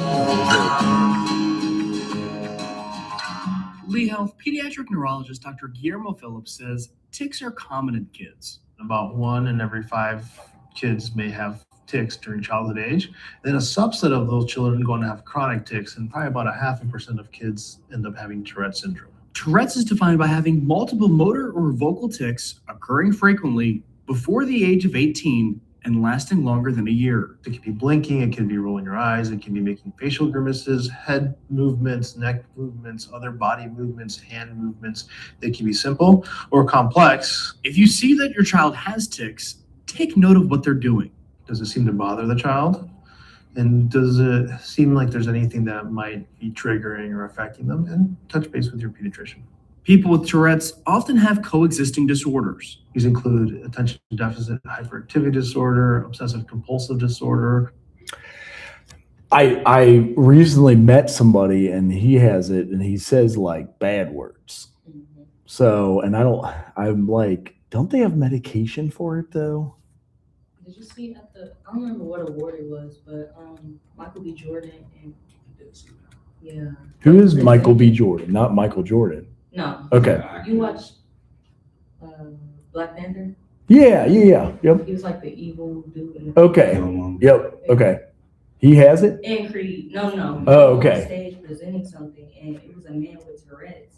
Lee Health pediatric neurologist Dr. Guillermo Phillips says tics are common in kids. About 1 in every 5 kids may have tics during childhood age. Then a subset of those children are going to have chronic tics, and probably about 0.5% of kids end up having Tourette's syndrome. Tourette's is defined by having multiple motor or vocal tics occurring frequently before the age of 18 and lasting longer than a year. It can be blinking, it can be rolling your eyes, it can be making facial grimaces, head movements, neck movements, other body movements, hand movements. They can be simple or complex. If you see that your child has tics, take note of what they're doing. Does it seem to bother the child? And does it seem like there's anything that might be triggering or affecting them? And touch base with your pediatrician. People with Tourette's often have coexisting disorders. These include attention deficit hyperactivity disorder, obsessive compulsive disorder. I recently met somebody and he has it and he says like bad words. So, and I'm like, don't they have medication for it though? Did you see at the, I don't remember what award it was, but Michael B. Jordan and yeah. Who is Michael B. Jordan? Not Michael Jordan. No. Okay. You watched Black Panther? Yeah. Yep. He was like the evil dude. Okay. Yep. Okay. He has it? And Creed. No. Oh, okay. On stage presenting something, and it was a man with Tourette's,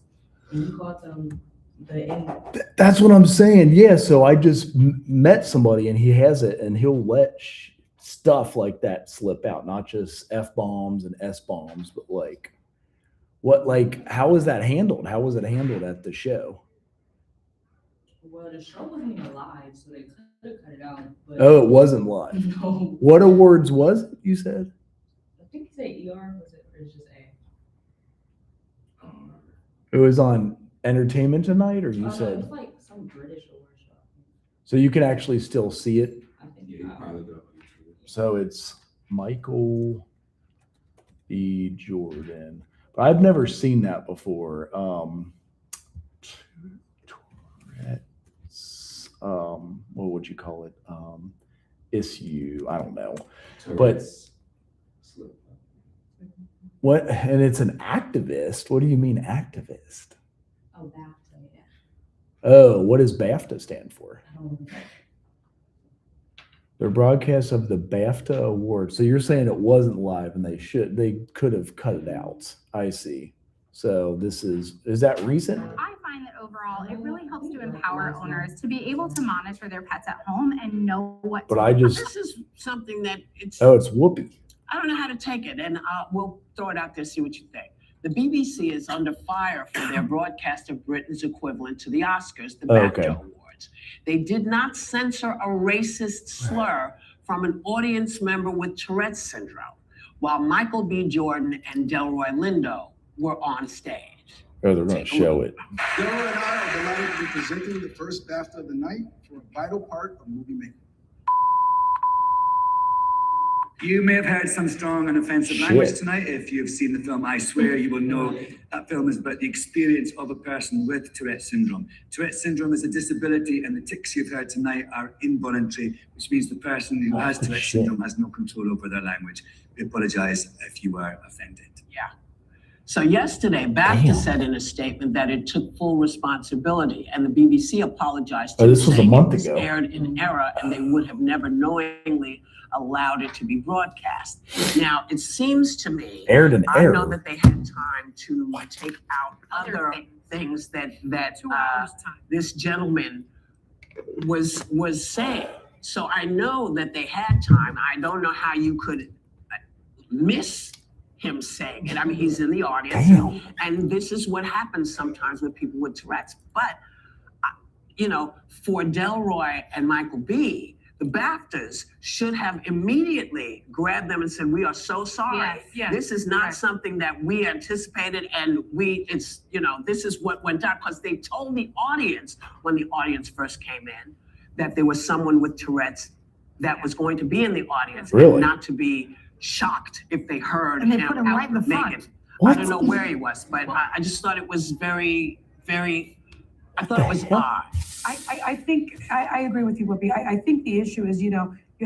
and he called them the N. That's what I'm saying. Yeah. So I just met somebody and he has it, and he'll let stuff like that slip out, not just F-bombs and S-bombs, but like, how is that handled? How was it handled at the show? Well, the show wasn't even live, so they could have cut it out. But Oh, it wasn't live. no. What awards was it, you said? I think he said ER, was it, or just A? It was on Entertainment Tonight, or you No, said? it was like some British award show. So you can actually still see it. I think Yeah, you probably go. So it's Michael B. Jordan. But I've never seen that before. Tourette's, what would you call it? Issue. I don't know. Tourette's. What? And it's an activist. What do you mean activist? Oh, BAFTA, yeah. Oh, what does BAFTA stand for? I don't know. Their broadcast of the BAFTA award. So you're saying it wasn't live and they could have cut it out. I see. So is that recent? I find that overall, it really helps to empower owners to be able to monitor their pets at home and know what. This is something that it's Whoopi. I don't know how to take it, and we'll throw it out there, see what you think. The BBC is under fire for their broadcast of Britain's equivalent to the Oscars, the BAFTA Awards. They did not censor a racist slur from an audience member with Tourette's syndrome, while Michael B. Jordan and Delroy Lindo were on stage. Oh, they're going to show it. Delroy and I are delighted to be presenting the first BAFTA of the night for a vital part of movie making. You may have heard some strong and offensive language tonight. If you've seen the film I Swear, you will know that film is about the experience of a person with Tourette syndrome. Tourette syndrome is a disability, and the tics you've heard tonight are involuntary, which means the person who has Tourette syndrome has no control over their language. We apologize if you are offended. Yeah. So yesterday, BAFTA said in a statement that it took full responsibility, and the BBC apologized to this was a month ago. Aired in error, and they would have never knowingly allowed it to be broadcast. Now, it seems to me, aired in I error. know that they had time to take out other things that this gentleman was saying. So I know that they had time. I don't know how you could miss him saying it. I mean, he's in the audience, and this is what happens sometimes with people with Tourette's. But, for Delroy and Michael B., the BAFTAs should have immediately grabbed them and said, "We are so sorry. This is not something that we anticipated, and this is what went down." Because they told the audience when the audience first came in that there was someone with Tourette's that was going to be in the audience, Really? and not to be shocked if they heard And they him put him out right in the front. naked. I don't know where he was, but I just thought it was very, very. I thought it was odd. I think, I agree with you, Whoopi. I think the issue is, you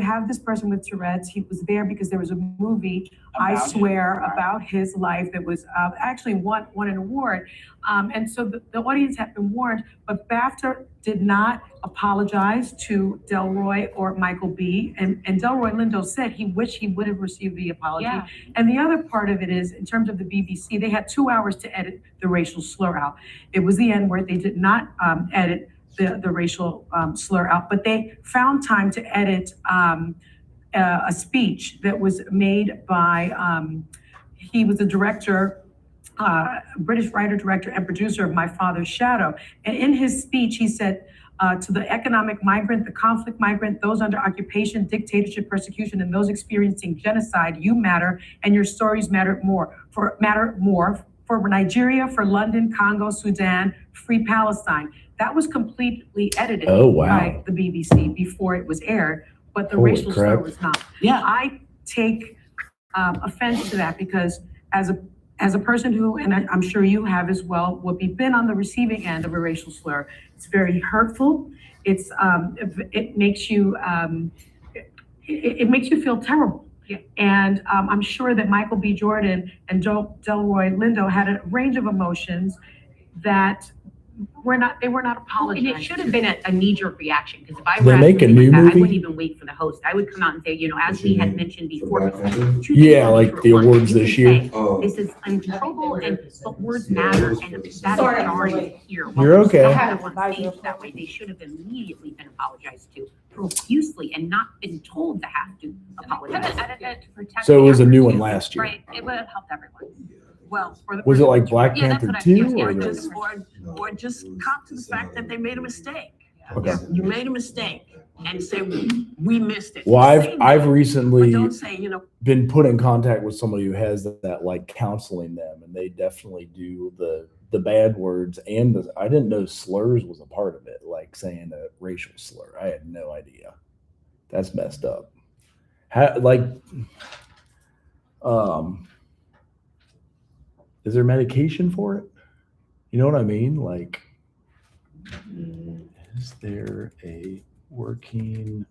have this person with Tourette's. He was there because there was a movie, I Swear, about his life that was actually won an award. And so the audience had been warned, but BAFTA did not apologize to Delroy or Michael B. And Delroy Lindo said he wished he would have received the apology. Yeah. And the other part of it is, in terms of the BBC, they had 2 hours to edit the racial slur out. It was the N-word. They did not edit the racial slur out, but they found time to edit a speech that was made by, he was a director, British writer, director, and producer of My Father's Shadow. And in his speech, he said, to the economic migrant, the conflict migrant, those under occupation, dictatorship, persecution, and those experiencing genocide, you matter, and your stories matter more. For Nigeria, for London, Congo, Sudan, free Palestine. That was completely edited by the BBC before it was aired, but the Holy racial crap. slur was not. Yeah. I take offense to that because as a person who, and I'm sure you have as well, would be been on the receiving end of a racial slur. It's very hurtful. It makes you it makes you feel terrible. Yeah. And I'm sure that Michael B. Jordan and Delroy Lindo had a range of emotions that they were not apologizing. And it should have been a knee-jerk reaction, because if I They were make a actually new like that, I movie? wouldn't even wait for the host. I would come out and say, as we had mentioned before. Yeah, like the awards this year. This is uncontrollable, but words matter, and that Sorry. is already here. You're okay. On stage that way, they should have immediately been apologized to profusely and not been told to have to apologize. So it was a new one last year. Right, it would have helped everyone. Well, Was it like Black Yeah, that's Panther what I 2? feel. Or Yeah, the- or just cop to the fact that they made a mistake. Okay. You made a mistake and say, we missed it. Well, Say I've that, recently but don't say, been put in contact with somebody who has that like counseling them, and they definitely do the bad words and I didn't know slurs was a part of it, like saying a racial slur. I had no idea. That's messed up. Is there medication for it? You know what I mean? Like, is there a working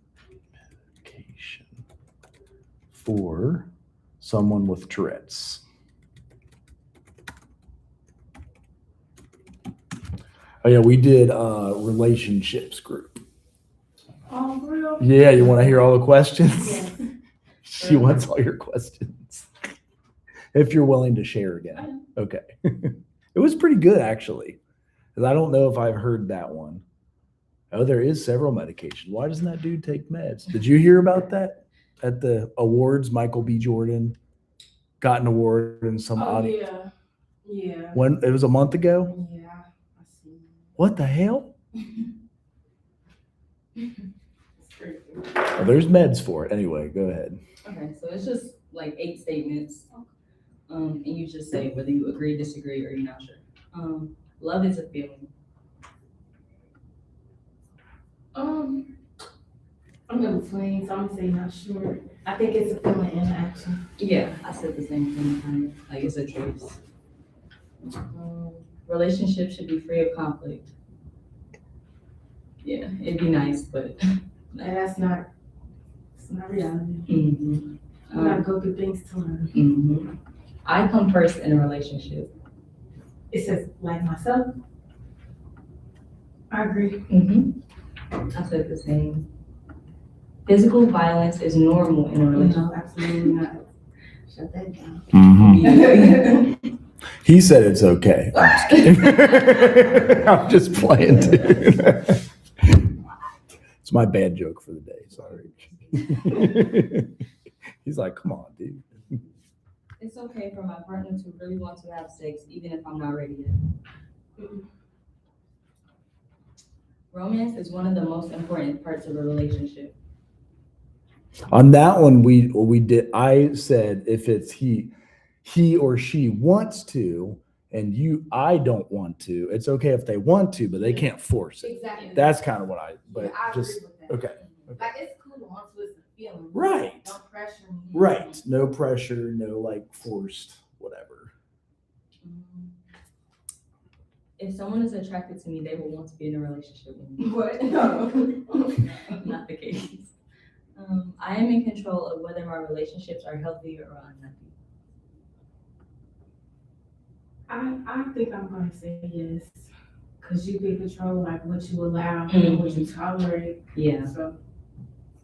medication for someone with Tourette's? Oh yeah, we did a relationships group. Oh, real? Yeah, you want to hear all the questions? Yes. She wants all your questions. If you're willing to share again. Okay. It was pretty good, actually. Because I don't know if I've heard that one. Oh, there is several medications. Why doesn't that dude take meds? Did you hear about that at the awards? Michael B. Jordan got an award in some audience. Yeah. When it was a month ago? Yeah. I see. What the hell? It's crazy. Well, there's meds for it. Anyway, go ahead. Okay, so it's just like 8 statements. And you just say whether you agree, disagree, or you're not sure. Love is a feeling. I'm in between, so I'm gonna say not sure. I think it's a feeling in action. Yeah, I said the same thing, kind of, like it's a choice. Relationships should be free of conflict. Yeah, it'd be nice, but. It's not reality. Mhm. You gotta go through things to learn. Mhm. I come first in a relationship. It says like myself. I agree. I said the same. Physical violence is normal in a relationship. No, absolutely not. Shut that down. He said it's okay. I'm just kidding. I'm just playing, dude. It's my bad joke for the day. Sorry. He's like, come on, dude. It's okay for my partner to really want to have sex, even if I'm not ready yet. Romance is one of the most important parts of a relationship. On that one, we did. I said if it's he or she wants to, and I don't want to. It's okay if they want to, but they can't force it. Exactly. That's kind of what I. But Yeah, I just agree with that. okay. Like it's cool to want to listen to feelings. Right. No pressure. Right. No pressure. No like forced whatever. If someone is attracted to me, they will want to be in a relationship with me. What? No. Not the case. I am in control of whether my relationships are healthy or unhealthy. I think I'm gonna say yes. Cause you can control like what you allow and what you tolerate. Yeah. So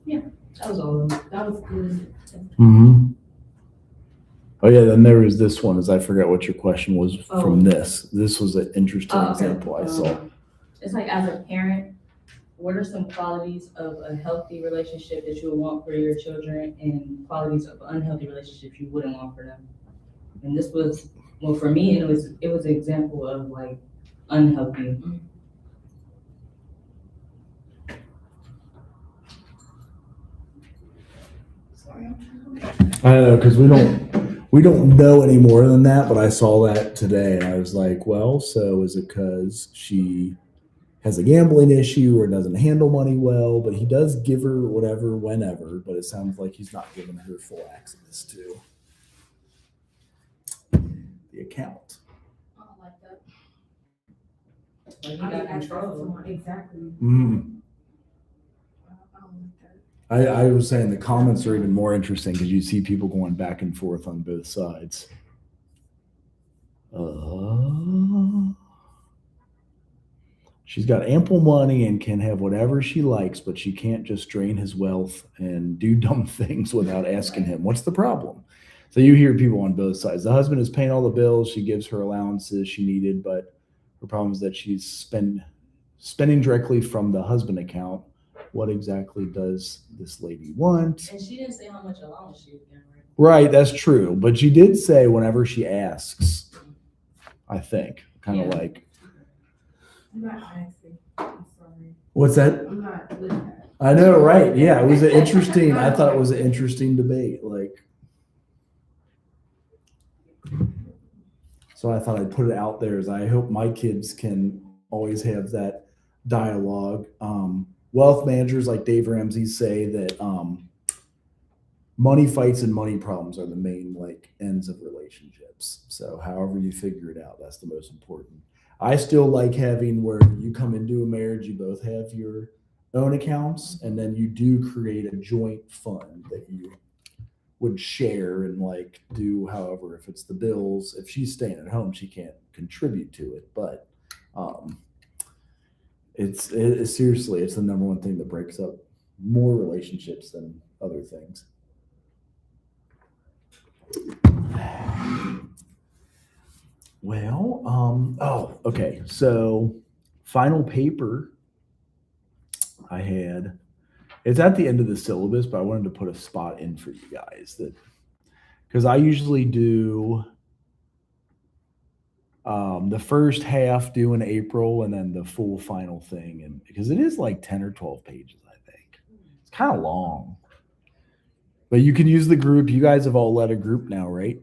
That was all of them. that was good. Mm-hmm. Oh yeah, then there was this one. As I forgot what your question was from this. This was an interesting example I saw. It's like as a parent, what are some qualities of a healthy relationship that you would want for your children and qualities of unhealthy relationships you wouldn't want for them? And this was, well, for me, it was an example of like unhealthy. I don't know because we don't know any more than that. But I saw that today, and I was like, well, so is it because she has a gambling issue or doesn't handle money well? But he does give her whatever, whenever. But it sounds like he's not giving her full access to the account. I don't like that. Like you got control. Exactly. Mm. I don't like that. I was saying the comments are even more interesting because you see people going back and forth on both sides. She's got ample money and can have whatever she likes, but she can't just drain his wealth and do dumb things without asking him. What's the problem? So you hear people on both sides. The husband is paying all the bills. She gives her allowances she needed, but her problem is that she's spending directly from the husband account. What exactly does this lady want? And she didn't say how much allowance she was getting, right? Right, that's true. But she did say whenever she asks, I think, kind of like. I'm not asking. I'm sorry. What's that? I'm not with that. I know, right? Yeah, it was an interesting. I thought it was an interesting debate. Like, so I thought I'd put it out there as I hope my kids can always have that dialogue. Wealth managers like Dave Ramsey say that money fights and money problems are the main like ends of relationships. So however you figure it out, that's the most important. I still like having where you come into a marriage, you both have your own accounts, and then you do create a joint fund that you would share and like do however, if it's the bills, if she's staying at home, she can't contribute to it. But it's seriously, it's the number one thing that breaks up more relationships than other things. Well, okay. So final paper I had, it's at the end of the syllabus, but I wanted to put a spot in for you guys that, because I usually do the first half due in April and then the full final thing. And because it is like 10 or 12 pages, I think. It's kind of long. But you can use the group. You guys have all led a group now, right?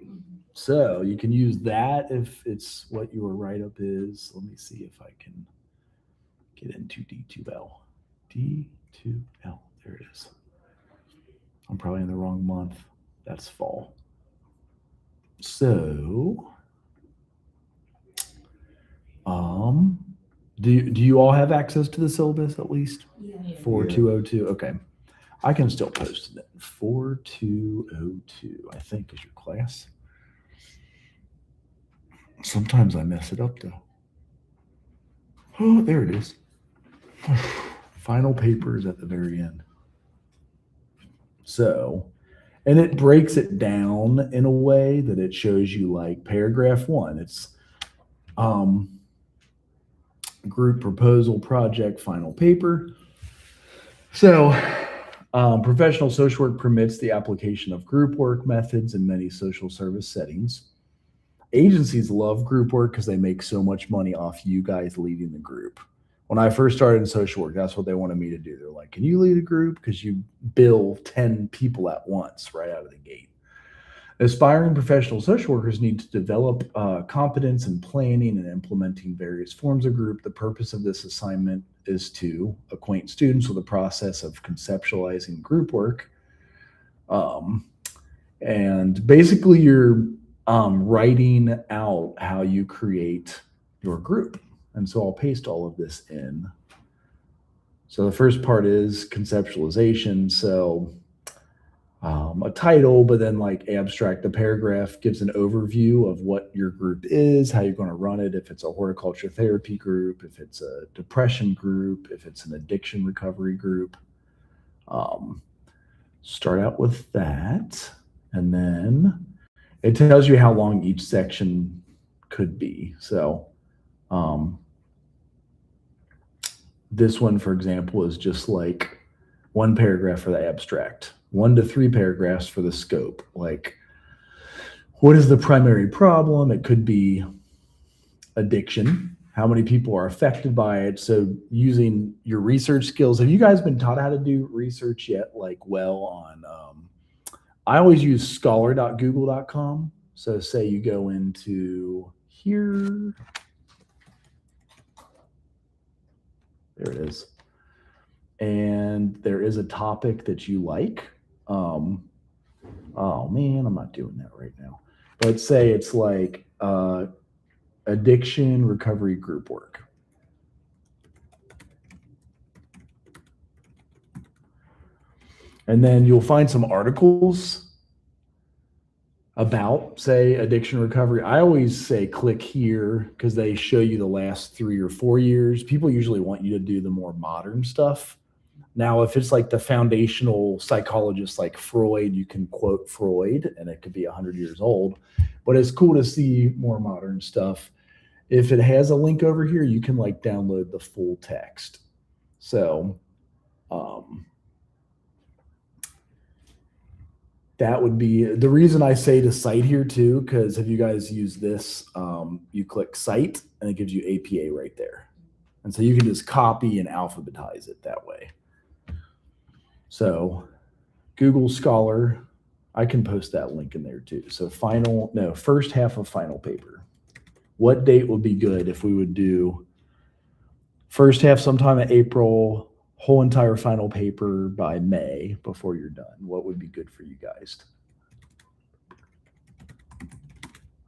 So you can use that if it's what your write-up is. Let me see if I can get into D2L. D2L. There it is. I'm probably in the wrong month. That's fall. So, do you all have access to the syllabus at least? Yeah. 4202. Okay. I can still post it. 4202, I think, is your class. Sometimes I mess it up though. Oh, there it is. Final paper is at the very end. So, and it breaks it down in a way that it shows you like paragraph 1. It's group proposal project final paper. So, professional social work permits the application of group work methods in many social service settings. Agencies love group work because they make so much money off you guys leading the group. When I first started in social work, that's what they wanted me to do. They're like, can you lead a group? Because you bill 10 people at once right out of the gate. Aspiring professional social workers need to develop competence in planning and implementing various forms of group. The purpose of this assignment is to acquaint students with the process of conceptualizing group work. And basically you're writing out how you create your group. And so I'll paste all of this in. So the first part is conceptualization. So a title, but then like abstract, the paragraph gives an overview of what your group is, how you're going to run it, if it's a horticulture therapy group, if it's a depression group, if it's an addiction recovery group. Start out with that. And then it tells you how long each section could be. So this one, for example, is just like 1 paragraph for the abstract, 1 to 3 paragraphs for the scope. Like, what is the primary problem? It could be addiction. How many people are affected by it? So using your research skills, have you guys been taught how to do research yet? Like on, I always use scholar.google.com. So say you go into here. There it is. And there is a topic that you like. Oh man, I'm not doing that right now. Let's say it's like addiction recovery group work. And then you'll find some articles about, say, addiction recovery. I always say click here because they show you the last 3 or 4 years. People usually want you to do the more modern stuff. Now, if it's like the foundational psychologists like Freud, you can quote Freud and it could be 100 years old, but it's cool to see more modern stuff. If it has a link over here, you can like download the full text. So, that would be the reason I say to cite here too, because if you guys use this, you click cite and it gives you APA right there. And so you can just copy and alphabetize it that way. So Google Scholar, I can post that link in there too. So first half of final paper. What date would be good if we would do first half sometime in April, whole entire final paper by May before you're done? What would be good for you guys?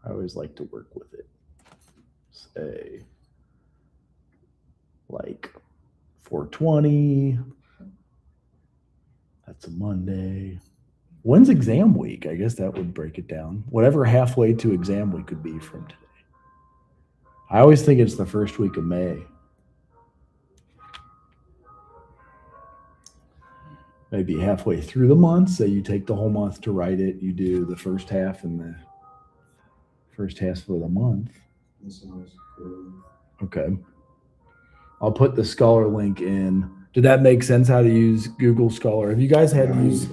I always like to work with it. Say like 420. That's a Monday. When's exam week? I guess that would break it down. Whatever halfway to exam week could be from today. I always think it's the first week of May. maybe halfway through the month. So you take the whole month to write it. You do the first half and the first half for the month. Okay. I'll put the Scholar link in. Did that make sense how to use Google Scholar? Have you guys had to use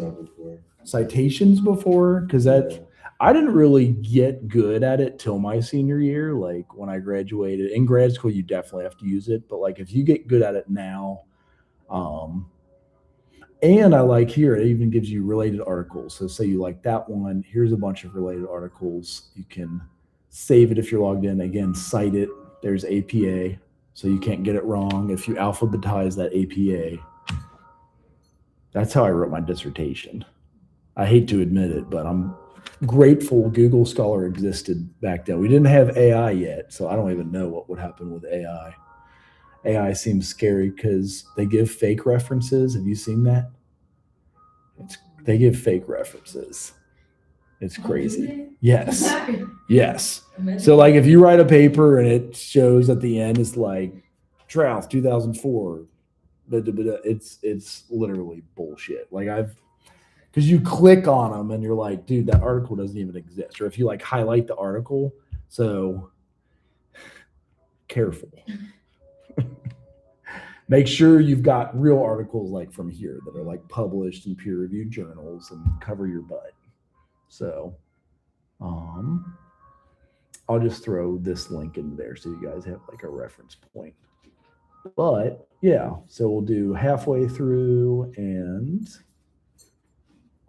citations before? Because I didn't really get good at it till my senior year. Like when I graduated in grad school, you definitely have to use it. But like if you get good at it now, and I like here, it even gives you related articles. So say you like that one, here's a bunch of related articles. You can save it if you're logged in. Again, cite it. There's APA, so you can't get it wrong. If you alphabetize that APA, that's how I wrote my dissertation. I hate to admit it, but I'm grateful Google Scholar existed back then. We didn't have AI yet, so I don't even know what would happen with AI. AI seems scary because they give fake references. Have you seen that? They give fake references. It's crazy. Yes. Yes. So like if you write a paper and it shows at the end, it's like Trouth 2004. It's literally bullshit. Like because you click on them and you're like, dude, that article doesn't even exist. Or if you like highlight the article, so careful. Make sure you've got real articles like from here that are like published in peer-reviewed journals and cover your butt. So I'll just throw this link in there so you guys have like a reference point. But yeah, so we'll do halfway through and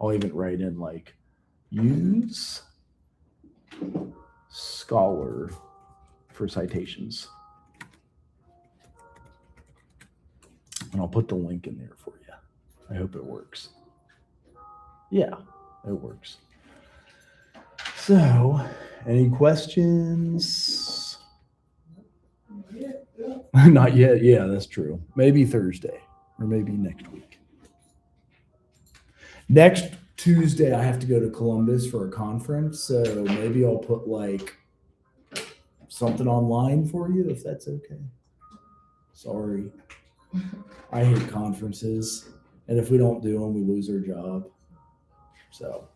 I'll even write in like use Scholar for citations. And I'll put the link in there for you. I hope it works. Yeah, it works. So, any questions? Not yet. Yeah, that's true. Maybe Thursday or maybe next week. Next Tuesday, I have to go to Columbus for a conference. So maybe I'll put like something online for you if that's okay. Sorry. I hate conferences. And if we don't do them, we lose our job. So